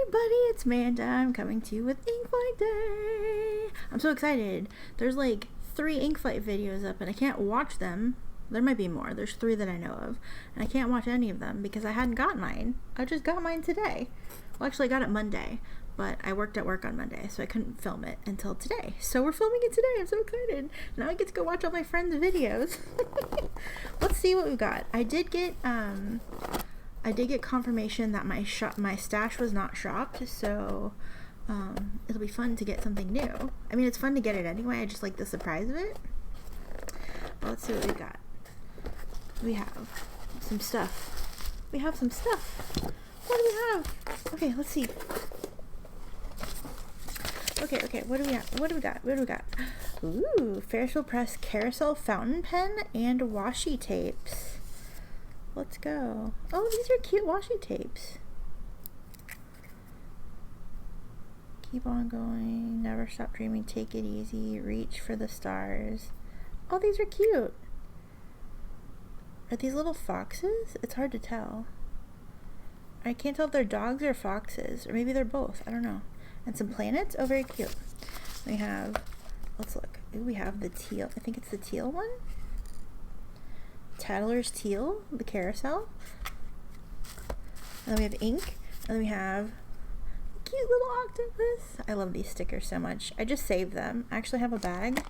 everybody, it's Manda. I'm coming to you with Inkflight Day. I'm so excited. There's like 3 Inkflight videos up and I can't watch them. There might be more. There's 3 that I know of. And I can't watch any of them because I hadn't got mine. I just got mine today. Well, actually I got it Monday, but I worked at work on Monday, so I couldn't film it until today. So we're filming it today. I'm so excited. Now I get to go watch all my friends' videos. Let's see what we've got. I did get confirmation that my stash was not shopped, so it'll be fun to get something new. I mean, it's fun to get it anyway. I just like the surprise of it. But let's see what we got. We have some stuff. We have some stuff. What do we have? Okay, let's see. Okay, what do we have? What do we got? Ooh, Ferris Wheel Press Carousel Fountain Pen and washi tapes. Let's go. Oh, these are cute washi tapes. Keep on going, never stop dreaming, take it easy, reach for the stars. Oh, these are cute. Are these little foxes? It's hard to tell. I can't tell if they're dogs or foxes, or maybe they're both. I don't know. And some planets. Oh, very cute. We have, let's look. Ooh, we have the teal. I think it's the teal one. Tattler's Teal, the carousel. And then we have ink. And then we have a cute little octopus. I love these stickers so much. I just saved them. I actually have a bag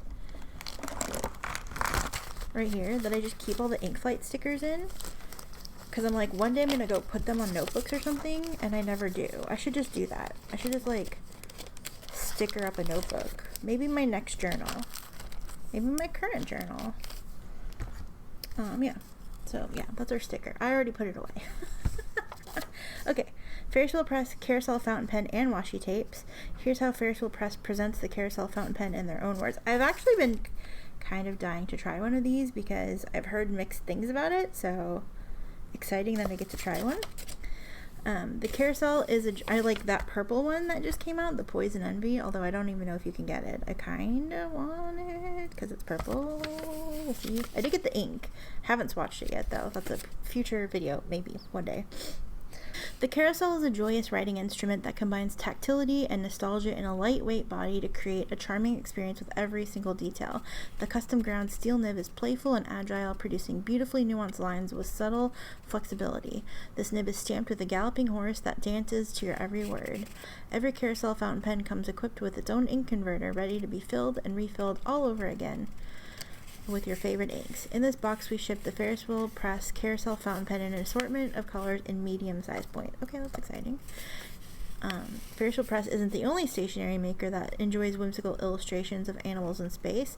right here that I just keep all the Inkflight stickers in. Because I'm like, one day I'm going to go put them on notebooks or something, and I never do. I should just do that. I should just like sticker up a notebook. Maybe my next journal. Maybe my current journal. Yeah. So, yeah, that's our sticker. I already put it away. Okay. Ferris Wheel Press Carousel Fountain Pen and washi tapes. Here's how Ferris Wheel Press presents the Carousel Fountain Pen in their own words. I've actually been kind of dying to try one of these because I've heard mixed things about it, so exciting that I get to try one. The carousel is I like that purple one that just came out, the Poison Envy, although I don't even know if you can get it. I kind of want it because it's purple. We'll see. I did get the ink. Haven't swatched it yet, though. That's a future video, maybe one day. The carousel is a joyous writing instrument that combines tactility and nostalgia in a lightweight body to create a charming experience with every single detail. The custom ground steel nib is playful and agile, producing beautifully nuanced lines with subtle flexibility. This nib is stamped with a galloping horse that dances to your every word. Every carousel fountain pen comes equipped with its own ink converter, ready to be filled and refilled all over again with your favorite inks. In this box, we ship the Ferris Wheel Press Carousel Fountain Pen in an assortment of colors in medium-sized point. Okay, that's exciting. Ferris Wheel Press isn't the only stationery maker that enjoys whimsical illustrations of animals in space.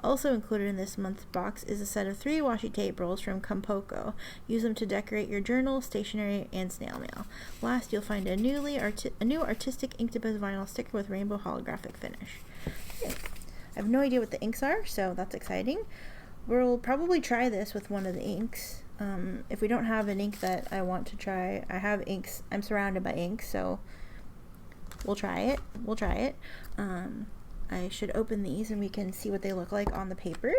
Also included in this month's box is a set of 3 washi tape rolls from Compoko. Use them to decorate your journal, stationery, and snail mail. Last, you'll find a new artistic Inktober vinyl sticker with rainbow holographic finish. Okay. I have no idea what the inks are, so that's exciting. We'll probably try this with one of the inks. If we don't have an ink that I want to try, I have inks. I'm surrounded by inks, so we'll try it. I should open these and we can see what they look like on the paper.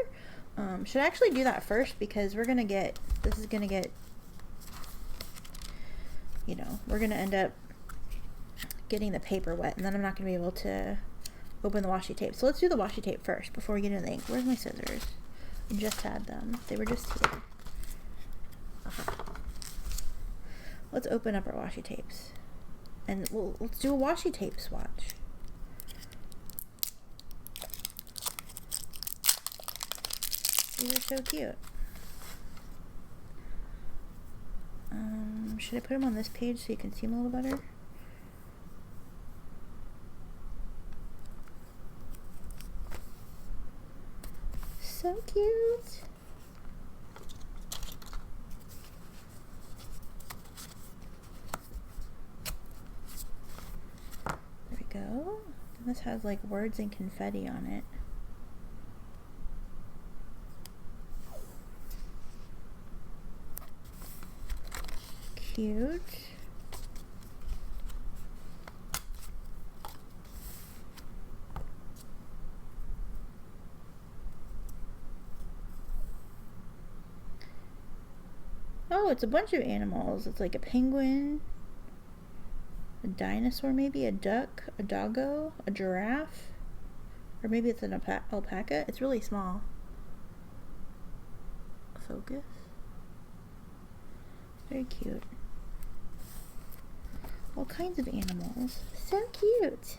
Should I actually do that first because we're gonna get, we're gonna end up getting the paper wet, and then I'm not gonna be able to open the washi tape. So let's do the washi tape first before we get into the ink. Where's my scissors? I just had them. They were just here. Let's open up our washi tapes. And let's do a washi tape swatch. These are so cute. Should I put them on this page so you can see them a little better? So cute. There we go. And this has like words and confetti on it. Cute. Oh, it's a bunch of animals. It's like a penguin, a dinosaur, maybe a duck, a doggo, a giraffe, or maybe it's an alpaca. It's really small. Focus. Very cute. All kinds of animals. So cute.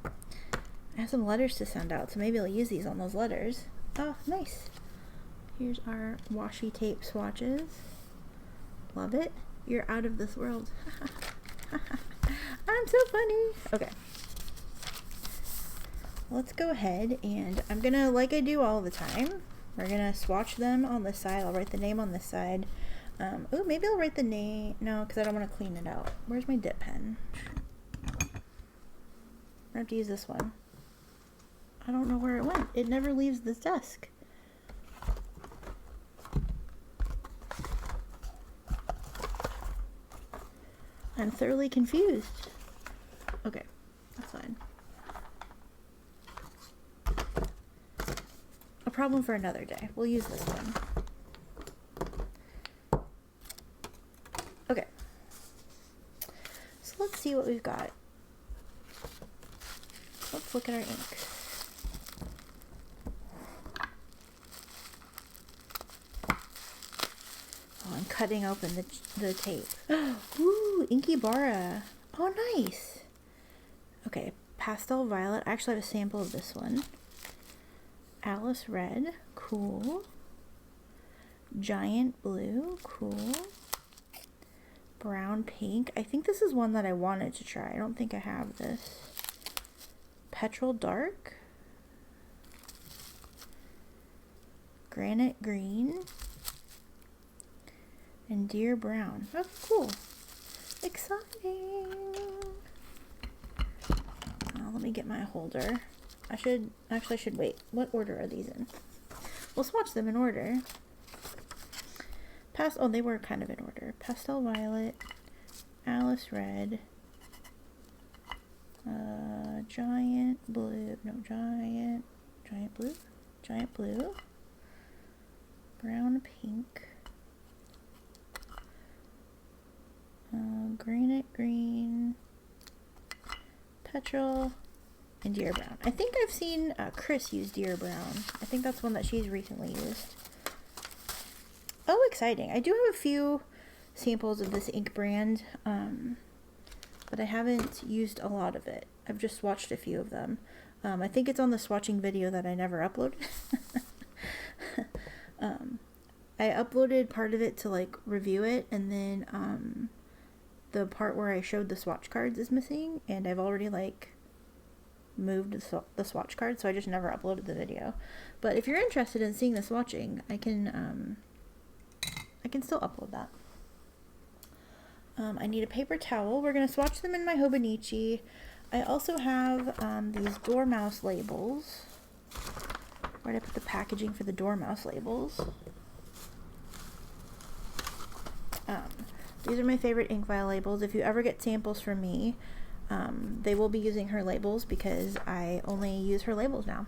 I have some letters to send out, so maybe I'll use these on those letters. Oh, nice. Here's our washi tape swatches. Love it. You're out of this world. I'm so funny. Okay. Let's go ahead and I'm gonna, like I do all the time, we're gonna swatch them on the side. I'll write the name on this side. Oh, maybe I'll write the name. No, because I don't want to clean it out. Where's my dip pen? I have to use this one. I don't know where it went. It never leaves this desk. I'm thoroughly confused. Okay, that's fine. A problem for another day. We'll use this one. Okay. So let's see what we've got. Let's look at our ink. Oh, I'm cutting open the tape. Ooh, Inky Bara. Oh, nice. Okay, Pastel Violet. I actually have a sample of this one. Alice Red. Cool. Giant Blue. Cool. Brown Pink. I think this is one that I wanted to try. I don't think I have this. Petrol Dark. Granite Green. And Deer Brown. Oh, cool. Exciting. Let me get my holder. I should wait. What order are these in? We'll swatch them in order. Oh, they were kind of in order. Pastel Violet, Alice Red, Giant Blue, no, Giant Blue, Brown Pink, Granite Green, Petrol, and Deer Brown. I think I've seen Chris use Deer Brown. I think that's one that she's recently used. Oh, exciting. I do have a few samples of this ink brand, but I haven't used a lot of it. I've just swatched a few of them. I think it's on the swatching video that I never uploaded. I uploaded part of it to like review it, and then the part where I showed the swatch cards is missing, and I've already like moved the swatch cards, so I just never uploaded the video. But if you're interested in seeing the swatching, I can still upload that. I need a paper towel. We're going to swatch them in my Hobonichi. I also have these Dormouse labels. Where did I put the packaging for the Dormouse labels? These are my favorite ink vial labels. If you ever get samples from me, they will be using her labels because I only use her labels now.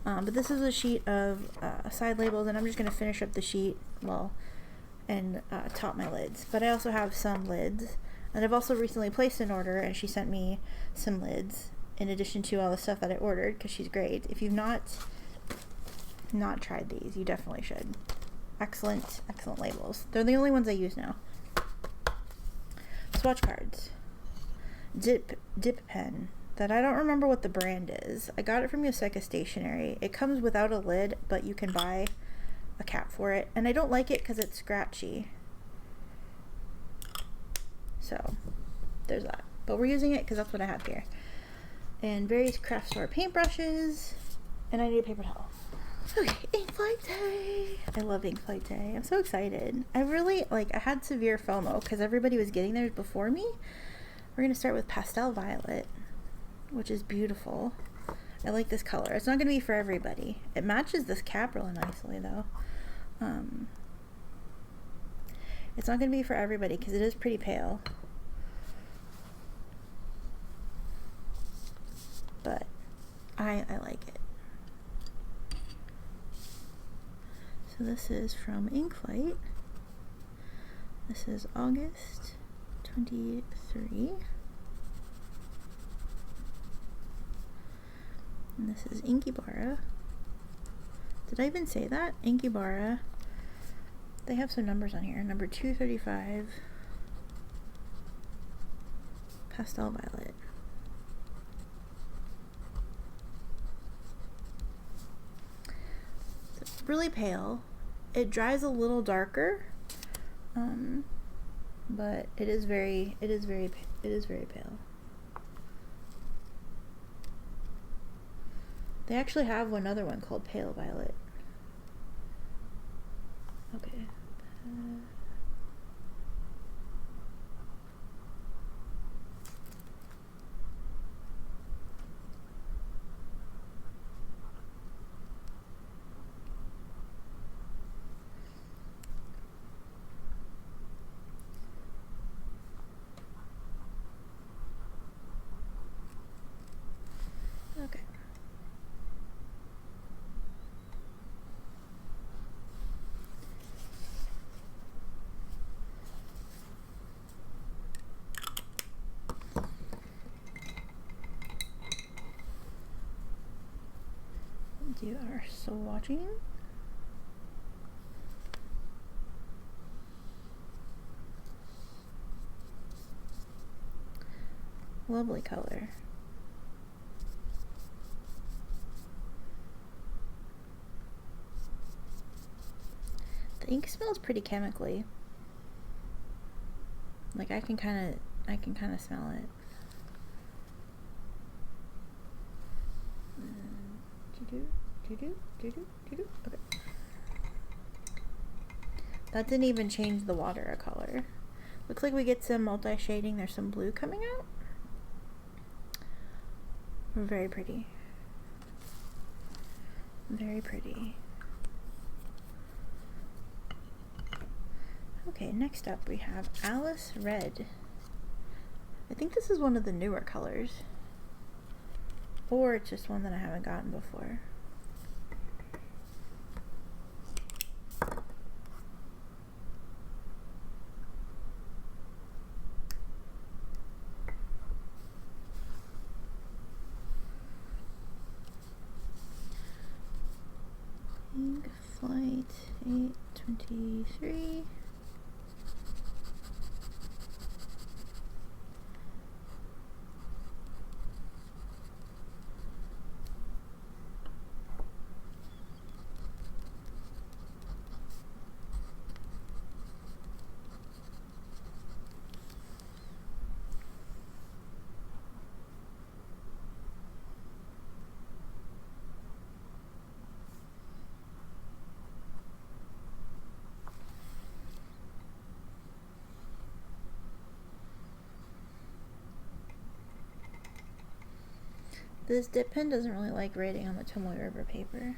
But this is a sheet of side labels, and I'm just going to finish up the sheet, and top my lids. But I also have some lids, and I've also recently placed an order, and she sent me some lids in addition to all the stuff that I ordered, because she's great. If you've not tried these, you definitely should. Excellent labels. They're the only ones I use now. Swatch cards. Dip pen that I don't remember what the brand is. I got it from Yoseka Stationery. It comes without a lid, but you can buy a cap for it, and I don't like it because it's scratchy. So there's that, but we're using it because that's what I have here. And various craft store paintbrushes, and I need a paper towel. Okay, ink flight day. I love ink flight day. I'm so excited. I had severe FOMO because everybody was getting theirs before me. We're gonna start with Pastel Violet, which is beautiful. I like this color. It's not gonna be for everybody. It matches this cap really nicely though. It's not gonna be for everybody because it is pretty pale. But I like it. So this is from Ink Flight. This is August 23. And this is Inkybara. Did I even say that? Inkybara. They have some numbers on here. Number 235. Pastel Violet. It's really pale. It dries a little darker, but it is very pale. They actually have another one called Pale Violet. Okay. Okay. Do our swatching. Lovely color. The ink smells pretty chemically. Like I can kind of smell it. Okay. That didn't even change the water a color. Looks like we get some multi-shading. There's some blue coming out. Very pretty. Very pretty. Okay, next up we have Alice Red. I think this is one of the newer colors. Or it's just one that I haven't gotten before. Ink Flight 823. This dip pen doesn't really like writing on the Tomoe River paper.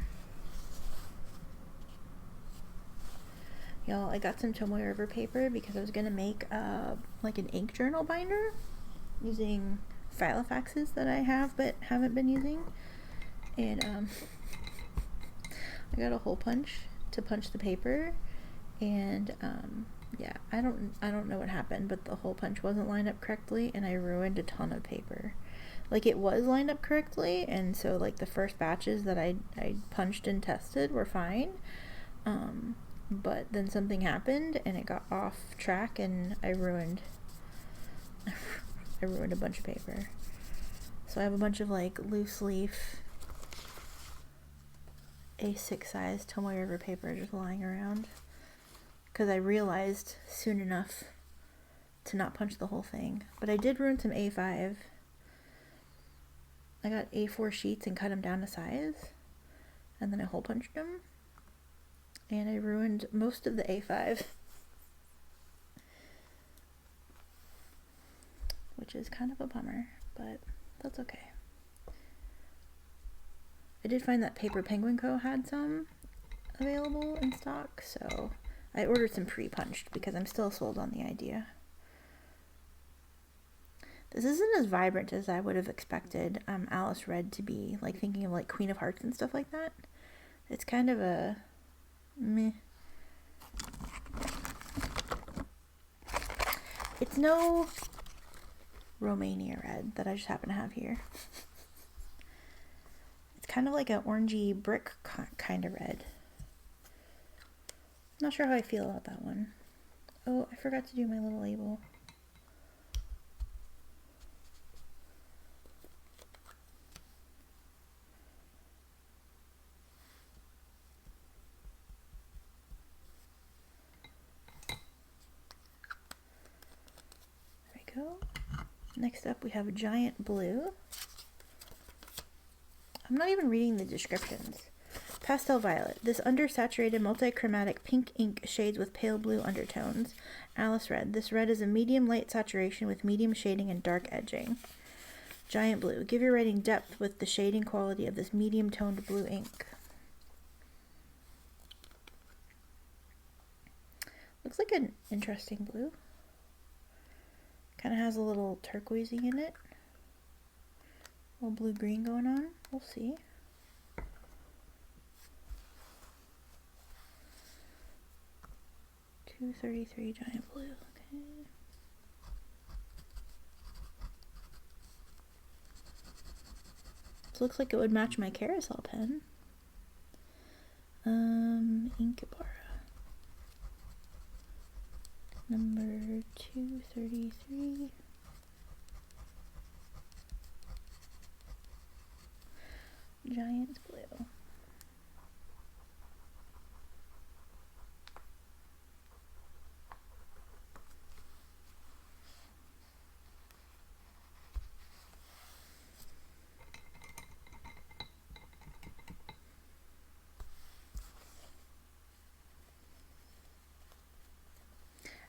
Y'all, I got some Tomoe River paper because I was gonna make like an ink journal binder using Filofaxes that I have but haven't been using. And I got a hole punch to punch the paper, and yeah, I don't know what happened, but the hole punch wasn't lined up correctly and I ruined a ton of paper. Like it was lined up correctly, and so like the first batches that I punched and tested were fine, but then something happened and it got off track and I ruined a bunch of paper. So I have a bunch of like loose leaf A6 size Tomoe River paper just lying around because I realized soon enough to not punch the whole thing. But I did ruin some A5. I got A4 sheets and cut them down to size, and then I hole punched them, and I ruined most of the A5, which is kind of a bummer, but that's okay. I did find that Paper Penguin Co. had some available in stock, so I ordered some pre-punched because I'm still sold on the idea. This isn't as vibrant as I would have expected Alice Red to be, like thinking of like Queen of Hearts and stuff like that. It's kind of a meh. It's no Romania red that I just happen to have here. It's kind of like an orangey brick kind of red. Not sure how I feel about that one. Oh, I forgot to do my little label. There we go. Next up we have a giant blue. I'm not even reading the descriptions. Pastel violet. This undersaturated multichromatic pink ink shades with pale blue undertones. Alice red. This red is a medium light saturation with medium shading and dark edging. Giant blue. Give your writing depth with the shading quality of this medium toned blue ink. Looks like an interesting blue. Kind of has a little turquoisey in it. A little blue-green going on. We'll see. $2.33 giant blue. Okay. This looks like it would match my carousel pen. Inkabara. Number 233. Giant blue.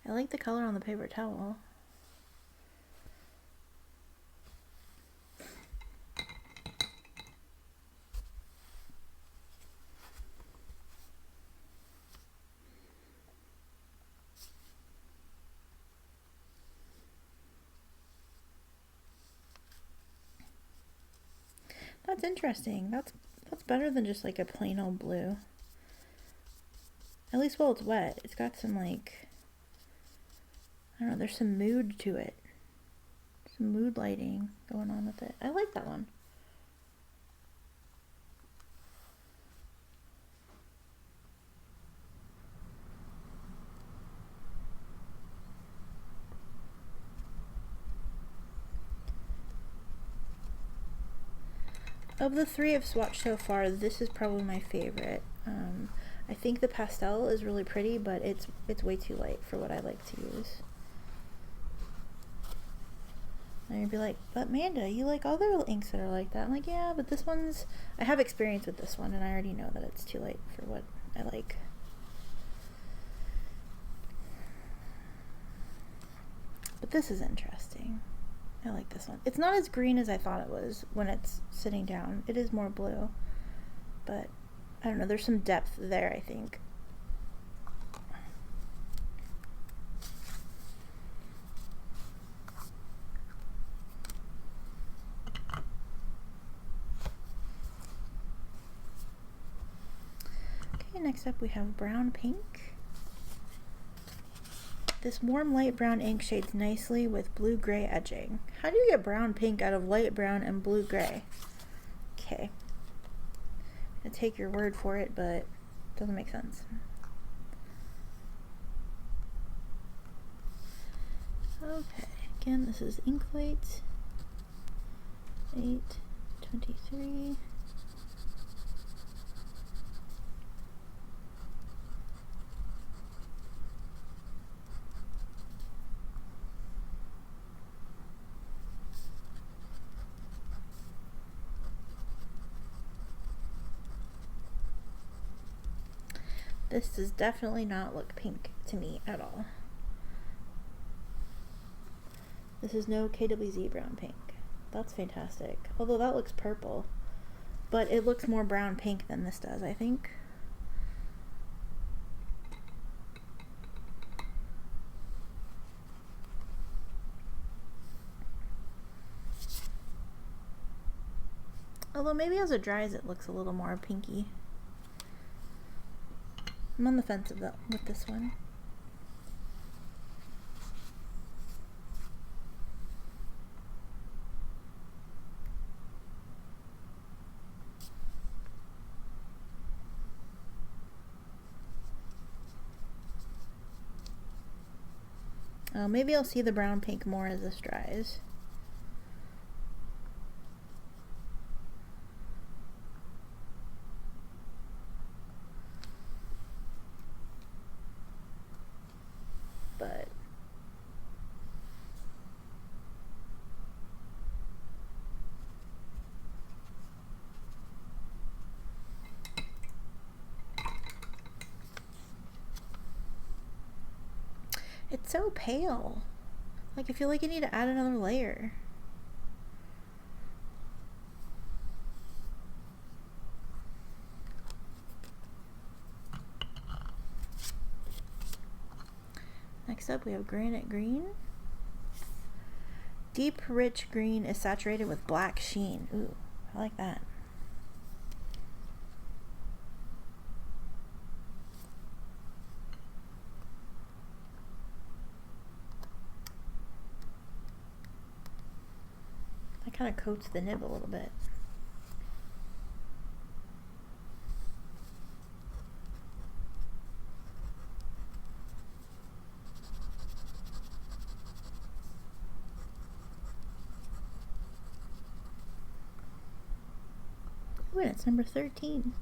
I like the color on the paper towel. That's interesting. That's better than just like a plain old blue. At least while it's wet, it's got some like, I don't know, there's some mood to it. Some mood lighting going on with it. I like that one. Of the three I've swatched so far, this is probably my favorite. I think the pastel is really pretty, but it's way too light for what I like to use. And you'd be like, but Amanda, you like other inks that are like that. I'm like, yeah, but this one's, I have experience with this one, and I already know that it's too light for what I like. But this is interesting. I like this one. It's not as green as I thought it was when it's sitting down. It is more blue, but I don't know, there's some depth there, I think. Okay, next up we have brown pink. This warm light brown ink shades nicely with blue-gray edging. How do you get brown pink out of light brown and blue-gray? Okay. I'm gonna take your word for it, but it doesn't make sense. Okay, again, this is ink light 823. This does definitely not look pink to me at all. This is no KWZ brown pink. That's fantastic. Although that looks purple. But it looks more brown pink than this does, I think. Although maybe as it dries it looks a little more pinky. I'm on the fence with this one. Maybe I'll see the brown pink more as this dries. But it's so pale. Like, I feel like I need to add another layer. Next up, we have Granite Green. Deep, rich green is saturated with black sheen. Ooh, I like that. That kind of coats the nib a little bit. Ooh, and it's number 13.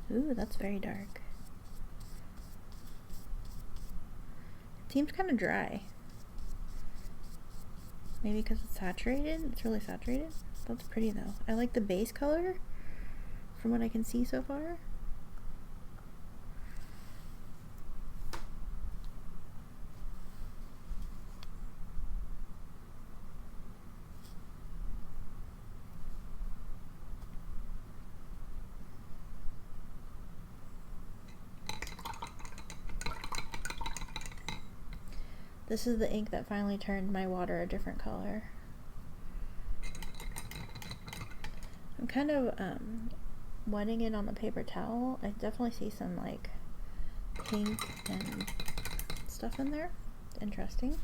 Ooh, that's very dark. It seems kind of dry. Maybe because it's saturated? It's really saturated? That's pretty though. I like the base color from what I can see so far. This is the ink that finally turned my water a different color. I'm kind of wetting it on the paper towel. I definitely see some like pink and stuff in there. It's interesting.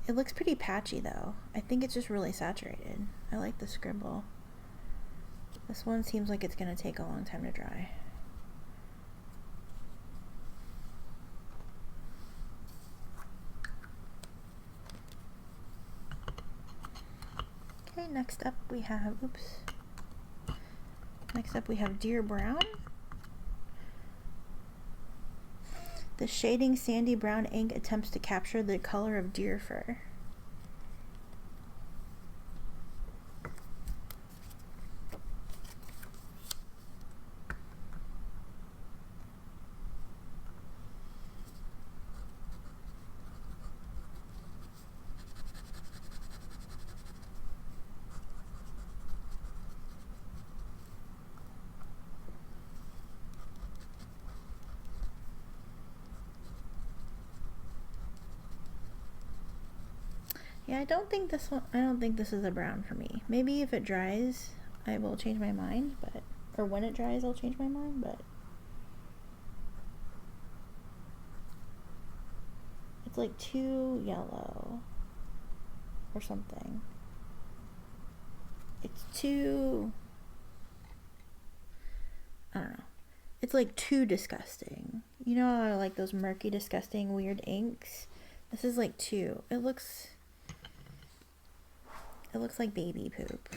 It looks pretty patchy though. I think it's just really saturated. I like the scribble. This one seems like it's going to take a long time to dry. Okay, next up we have, next up we have Deer Brown. The shading sandy brown ink attempts to capture the color of deer fur. Yeah, I don't think this is a brown for me. Maybe if it dries, I will change my mind, but, or when it dries, I'll change my mind, but it's like too yellow or something. It's too, I don't know. It's like too disgusting. You know how I like those murky, disgusting, weird inks? This is like too, it looks like baby poop.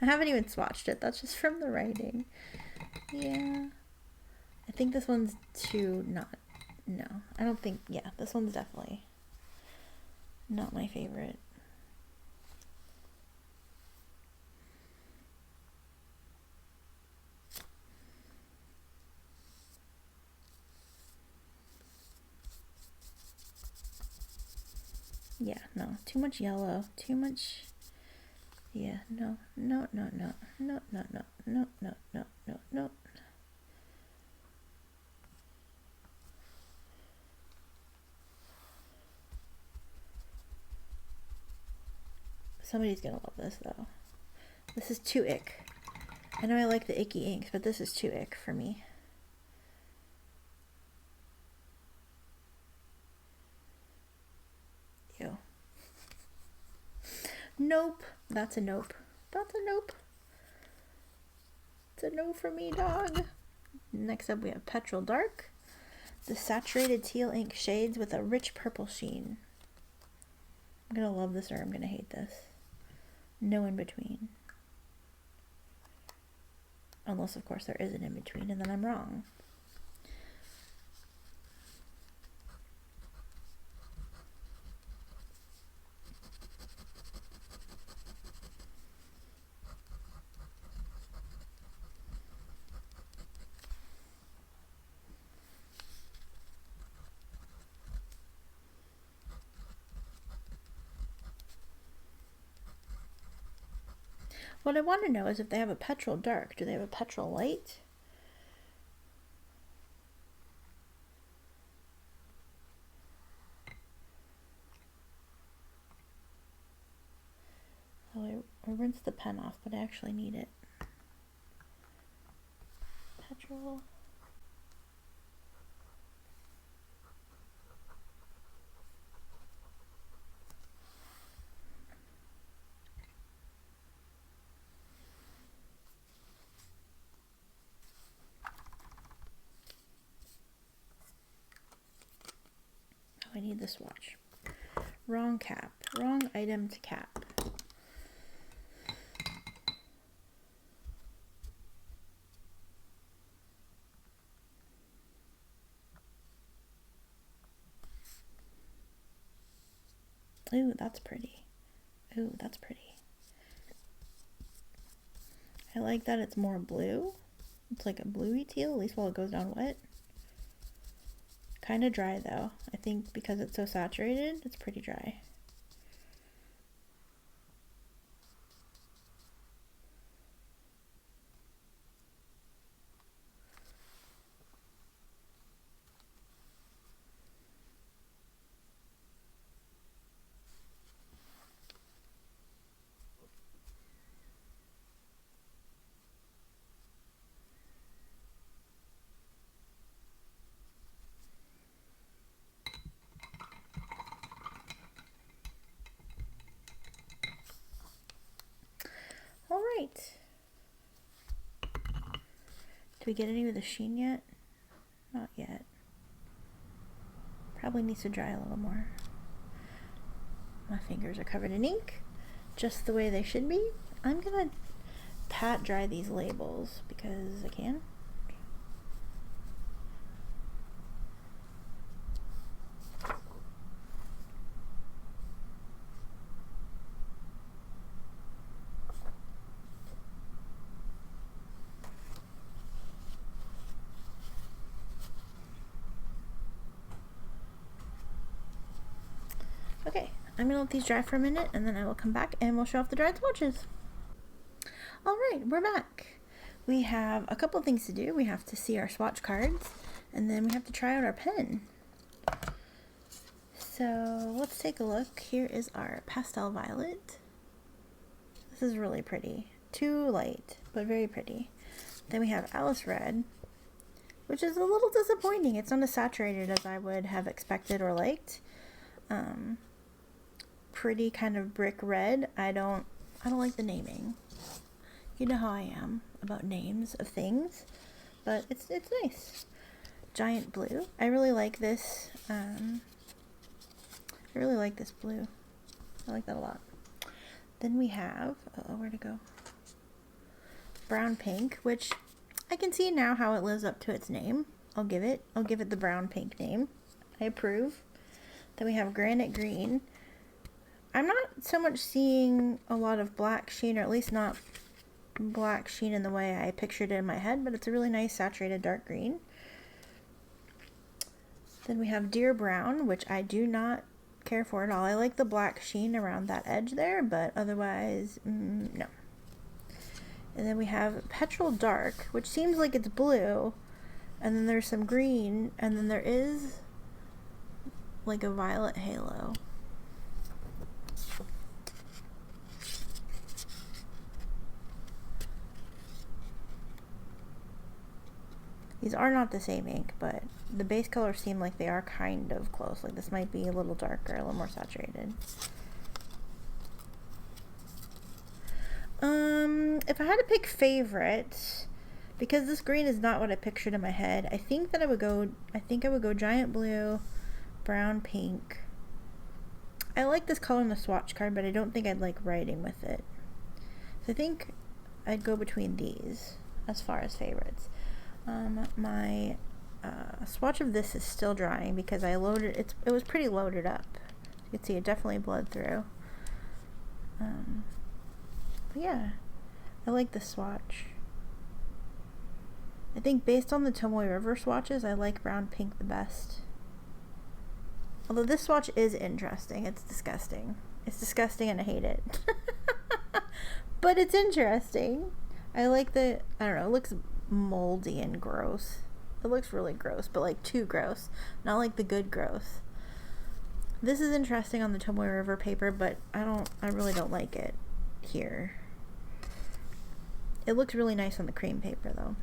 I haven't even swatched it. That's just from the writing. Yeah. I think this one's too not. No. I don't think. Yeah, this one's definitely not my favorite. Yeah, no, too much yellow, too much. Yeah, no, no, no, no, no, no, no, no, no, no, no, no. Somebody's gonna love this though. This is too ick. I know I like the icky inks, but this is too ick for me. Ew. Nope. That's a nope. That's a nope. It's a no for me, dog. Next up we have Petrol Dark. The saturated teal ink shades with a rich purple sheen. I'm gonna love this or I'm gonna hate this. No in between. Unless, of course, there is an in between, and then I'm wrong. What I want to know is if they have a Petrol Dark. Do they have a Petrol Light? Oh, I rinsed the pen off, but I actually need it. Petrol. Oh, I need the swatch. Wrong cap. Wrong item to cap. Ooh, that's pretty. Ooh, that's pretty. I like that it's more blue. It's like a bluey teal, at least while it goes down wet. Kind of dry though. I think because it's so saturated, it's pretty dry. All right. Do we get any with the sheen yet? Not yet. Probably needs to dry a little more. My fingers are covered in ink, just the way they should be. I'm gonna pat dry these labels because I can. Okay, I'm gonna let these dry for a minute and then I will come back and we'll show off the dried swatches. All right, we're back. We have a couple things to do. We have to see our swatch cards and then we have to try out our pen. So let's take a look. Here is our pastel violet. This is really pretty. Too light, but very pretty. Then we have Alice red, which is a little disappointing. It's not as saturated as I would have expected or liked. Pretty kind of brick red. I don't like the naming. You know how I am about names of things, but it's nice. Giant blue. I really like this. I really like this blue. I like that a lot. Then we have, where to go? Brown pink, which I can see now how it lives up to its name. I'll give it the brown pink name. I approve. Then we have granite green. I'm not so much seeing a lot of black sheen, or at least not black sheen in the way I pictured it in my head, but it's a really nice saturated dark green. Then we have deer brown, which I do not care for at all. I like the black sheen around that edge there, but otherwise, no. And then we have Petrol Dark, which seems like it's blue, and then there's some green, and then there is like a violet halo. These are not the same ink, but the base colors seem like they are kind of close. Like this might be a little darker, a little more saturated. If I had to pick favorite, because this green is not what I pictured in my head, I think I would go giant blue, brown, pink. I like this color in the swatch card, but I don't think I'd like writing with it. So I think I'd go between these as far as favorites. My swatch of this is still drying because I loaded it. It was pretty loaded up. You can see it definitely bled through. But yeah, I like this swatch. I think based on the Tomoe River swatches, I like brown pink the best. Although this swatch is interesting. It's disgusting. It's disgusting and I hate it. But it's interesting. I like the, I don't know, it looks moldy and gross. It looks really gross, but like too gross. Not like the good gross. This is interesting on the Tomoe River paper, but I really don't like it here. It looks really nice on the cream paper though.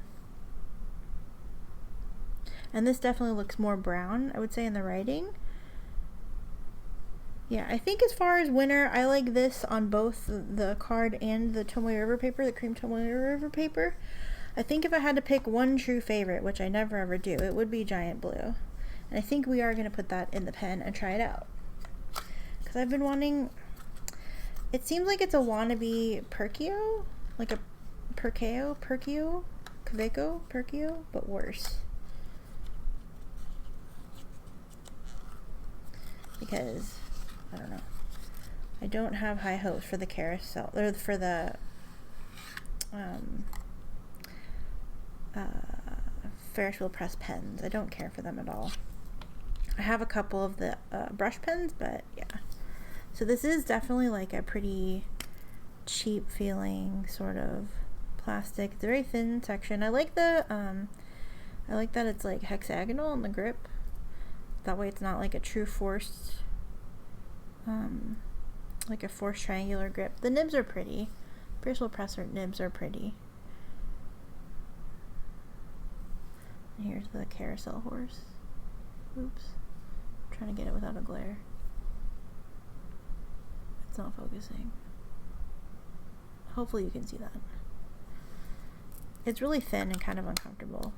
And this definitely looks more brown, I would say, in the writing. Yeah, I think as far as winner, I like this on both the card and the Tomoe River paper, the cream Tomoe River paper. I think if I had to pick one true favorite, which I never ever do, it would be Giant Blue. And I think we are going to put that in the pen and try it out. Because I've been wanting, it seems like it's a wannabe Perkio, like a Perkio, Kaveco, Perkio, but worse. Because, I don't know, I don't have high hopes for the carousel, or for the Ferris wheel press pens. I don't care for them at all. I have a couple of the brush pens, but yeah. So this is definitely like a pretty cheap feeling sort of plastic. It's a very thin section. I like the I like that it's like hexagonal in the grip. That way it's not like a true forced like a forced triangular grip. The nibs are pretty. Ferris wheel presser nibs are pretty. And here's the carousel horse. Oops. I'm trying to get it without a glare. It's not focusing. Hopefully you can see that. It's really thin and kind of uncomfortable.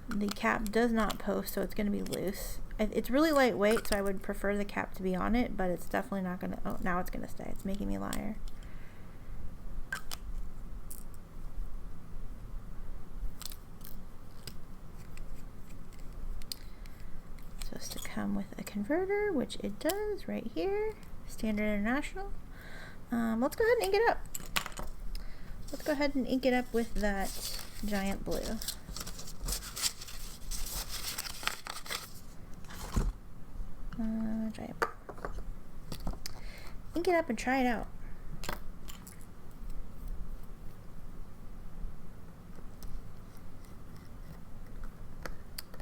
The cap does not post, so it's going to be loose. It's really lightweight, so I would prefer the cap to be on it, but it's definitely not going to... Oh, now it's going to stay. It's making me a liar. It's supposed to come with a converter, which it does right here. Standard International. Let's go ahead and ink it up. Let's go ahead and ink it up with that Giant Blue. Giant. Ink it up and try it out.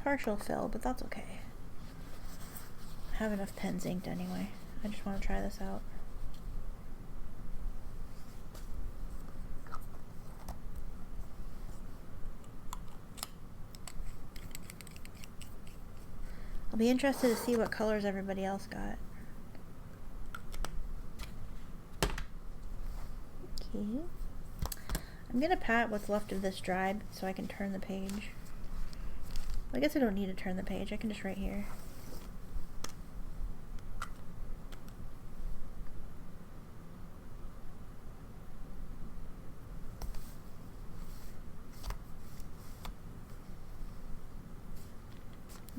Partial fill, but that's okay. I have enough pens inked anyway. I just want to try this out. I'll be interested to see what colors everybody else got. Okay. I'm gonna pat what's left of this dry so I can turn the page. I guess I don't need to turn the page, I can just write here.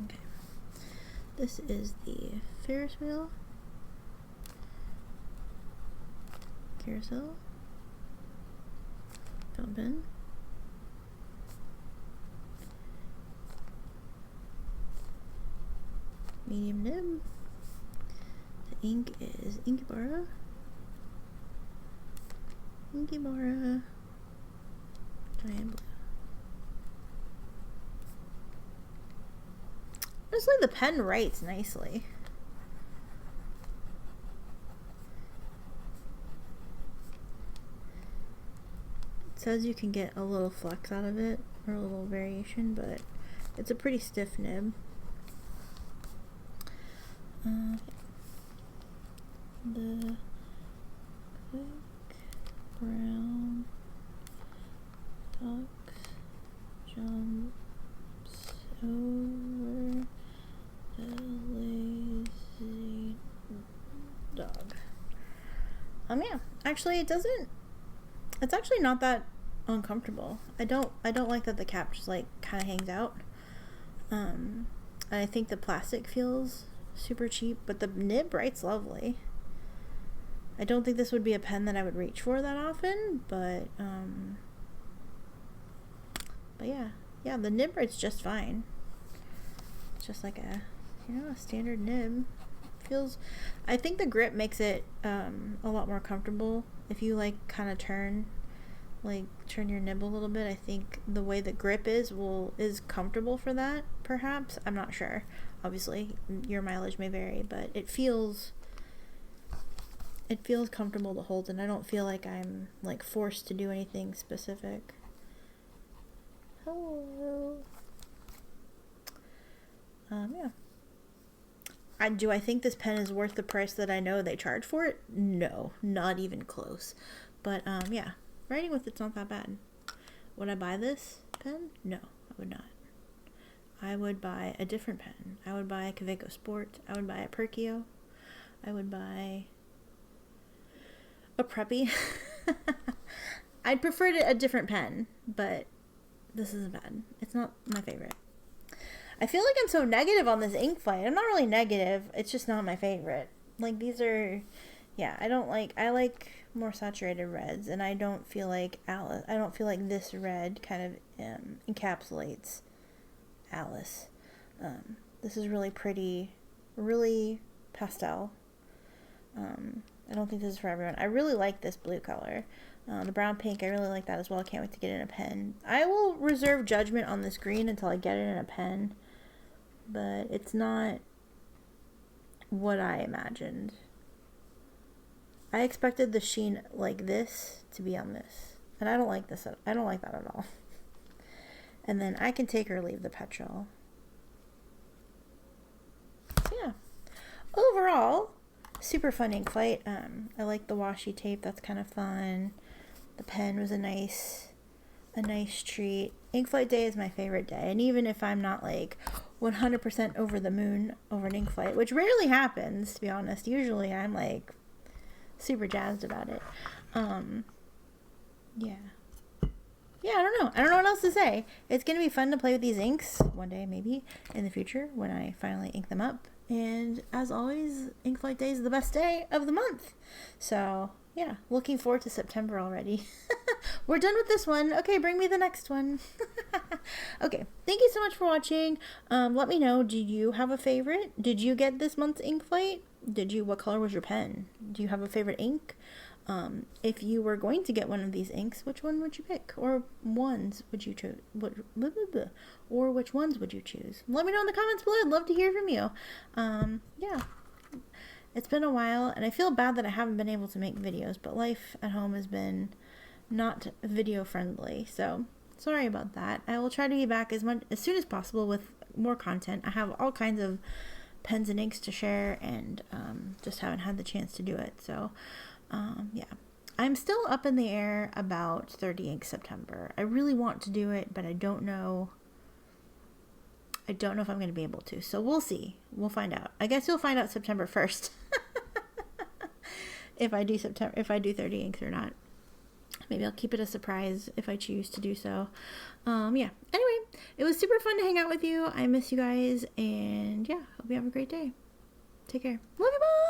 Okay. This is the Ferris wheel. Carousel. Fountain. Medium nib. ink is Inkybara. Giant blue. Honestly, the pen writes nicely. It says you can get a little flex out of it, or a little variation, but it's a pretty stiff nib. The quick brown fox jumps over the lazy dog. Yeah, actually it's actually not that uncomfortable. I don't like that the cap just like kind of hangs out. I think the plastic feels super cheap, but the nib writes lovely. I don't think this would be a pen that I would reach for that often, but yeah, the nib writes just fine. It's just like a standard nib. I think the grip makes it a lot more comfortable if you like kind of turn your nib a little bit. I think the way the grip is comfortable for that, perhaps. I'm not sure. Obviously, your mileage may vary, but it feels comfortable to hold, and I don't feel like I'm like forced to do anything specific. Hello. Yeah. Do I think this pen is worth the price that I know they charge for it? No, not even close. But yeah, writing with it's not that bad. Would I buy this pen? No, I would not. I would buy a different pen. I would buy a Kaweco Sport. I would buy a Perkio. I would buy a Preppy. I'd prefer a different pen, but this isn't bad. It's not my favorite. I feel like I'm so negative on this ink fight. I'm not really negative. It's just not my favorite. Like, these are, yeah, I like more saturated reds, and I don't feel like this red kind of encapsulates Alice. This is really pretty, really pastel. I don't think this is for everyone. I really like this blue color. The brown pink, I really like that as well. I can't wait to get it in a pen. I will reserve judgment on this green until I get it in a pen, but it's not what I imagined. I expected the sheen like this to be on this, and I don't like this. I don't like that at all. And then I can take or leave the petrol. So yeah, overall, super fun ink fight. I like the washi tape. That's kind of fun. The pen was a nice treat. Ink fight day is my favorite day, and even if I'm not like 100% over the moon over an ink fight, which rarely happens, to be honest. Usually I'm like super jazzed about it. Yeah, I don't know what else to say. It's gonna be fun to play with these inks one day, maybe in the future when I finally ink them up. And as always, ink fight day is the best day of the month. So yeah, looking forward to September already. We're done with this one. Okay, bring me the next one. Okay, thank you so much for watching. Let me know, did you have a favorite? Did you get this month's ink fight? What color was your pen? Do you have a favorite ink? If you were going to get one of these inks, which one would you pick? Or ones would you choose? Or which ones would you choose? Let me know in the comments below. I'd love to hear from you. Yeah. It's been a while, and I feel bad that I haven't been able to make videos, but life at home has been not video friendly, so sorry about that. I will try to be back as soon as possible with more content. I have all kinds of pens and inks to share, and just haven't had the chance to do it. So yeah, I'm still up in the air about 30 Ink September. I really want to do it, but I don't know if I'm going to be able to. So we'll see. We'll find out. I guess you'll find out September 1st. if I do 30 inks or not. Maybe I'll keep it a surprise if I choose to do so. Yeah. Anyway, it was super fun to hang out with you. I miss you guys, and yeah, hope you have a great day. Take care. Love you, bye!